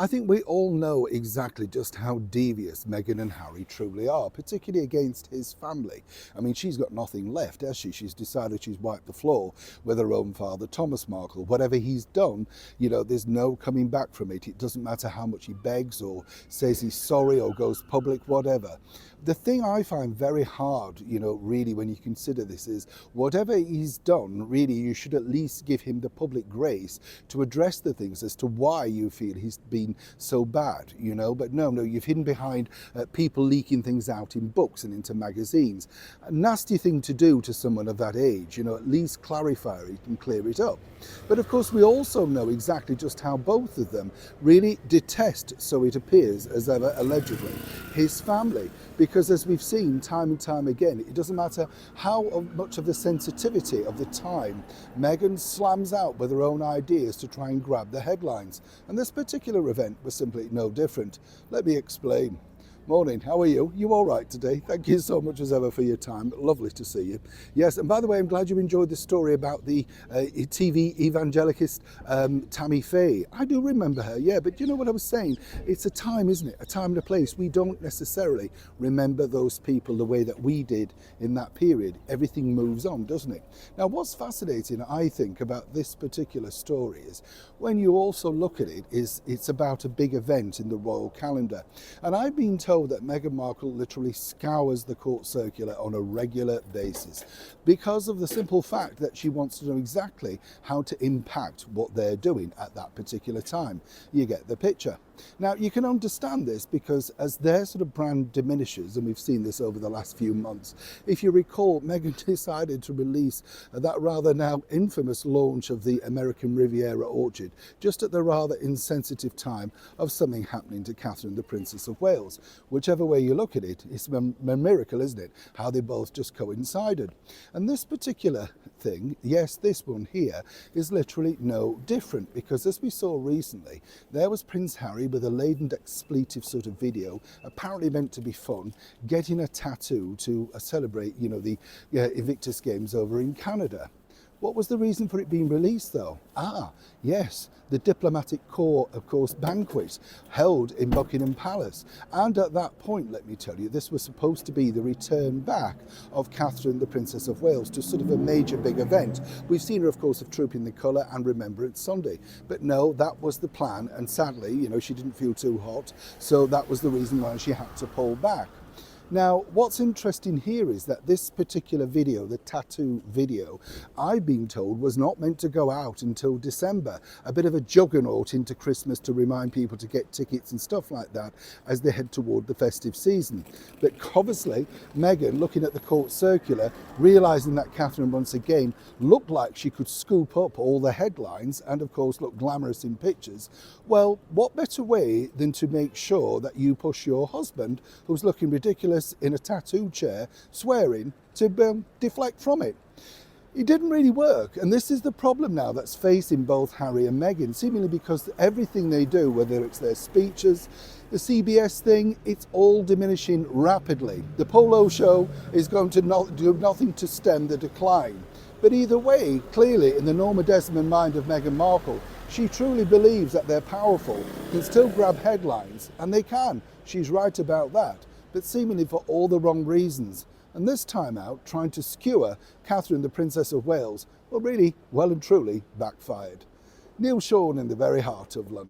I think we all know exactly just how devious Meghan and Harry truly are, particularly against his family. I mean, she's got nothing left, has she? She's decided she's wiped the floor with her own father, Thomas Markle. Whatever he's done, you know, there's no coming back from it. It doesn't matter how much he begs or says he's sorry or goes public, whatever. The thing I find very hard, you know, really, when you consider this is whatever he's done, really, you should at least give him the public grace to address the things as to why you feel he's been so bad, you know. But no, you've hidden behind people leaking things out in books and into magazines. A nasty thing to do to someone of that age, you know, at least clarify it and clear it up. But of course, we also know exactly just how both of them really detest, so it appears, as ever, allegedly, his family. Because as we've seen time and time again, it doesn't matter how much of the sensitivity of the time, Meghan slams out with her own ideas to try and grab the headlines. And this particular event was simply no different. Let me explain. Morning, how are you? You all right today? Thank you so much as ever for your time. Lovely to see you. Yes, and by the way, I'm glad you enjoyed the story about the TV evangelicist Tammy Faye. I do remember her, yeah, but you know what I was saying? It's a time, isn't it? A time and a place. We don't necessarily remember those people the way that we did in that period. Everything moves on, doesn't it? Now, what's fascinating, I think, about this particular story is when you also look at it, it's about a big event in the royal calendar. And I've been told that Meghan Markle literally scours the court circular on a regular basis because of the simple fact that she wants to know exactly how to impact what they're doing at that particular time. You get the picture. Now, you can understand this because as their sort of brand diminishes, and we've seen this over the last few months, if you recall, Meghan decided to release that rather now infamous launch of the American Riviera orchid just at the rather insensitive time of something happening to Catherine, the Princess of Wales. Whichever way you look at it, it's a miracle, isn't it? How they both just coincided. And this particular thing, yes, this one here, is literally no different because as we saw recently, there was Prince Harry with a laden expletive sort of video, apparently meant to be fun, getting a tattoo to celebrate, you know, the Invictus Games over in Canada. What was the reason for it being released though? Yes, the diplomatic corps, of course, banquet held in Buckingham Palace. And at that point, let me tell you, this was supposed to be the return back of Catherine, the Princess of Wales, to sort of a major big event. We've seen her, of course, of Trooping the Colour and Remembrance Sunday. But no, that was the plan. And sadly, you know, she didn't feel too hot. So that was the reason why she had to pull back. Now, what's interesting here is that this particular video, the tattoo video, I've been told was not meant to go out until December. A bit of a juggernaut into Christmas to remind people to get tickets and stuff like that as they head toward the festive season. But obviously, Meghan, looking at the court circular, realising that Catherine once again looked like she could scoop up all the headlines and of course look glamorous in pictures, well, what better way than to make sure that you push your husband, who's looking ridiculous in a tattoo chair, swearing, to deflect from it. It didn't really work, and this is the problem now that's facing both Harry and Meghan, seemingly because everything they do, whether it's their speeches, the CBS thing, it's all diminishing rapidly. The polo show is going to do nothing to stem the decline. But either way, clearly in the Norma Desmond mind of Meghan Markle, she truly believes that they're powerful, can still grab headlines, and they can. She's right about that, but seemingly for all the wrong reasons. And this time out, trying to skewer Catherine, the Princess of Wales, well, really, well and truly backfired. Neil Sean in the very heart of London.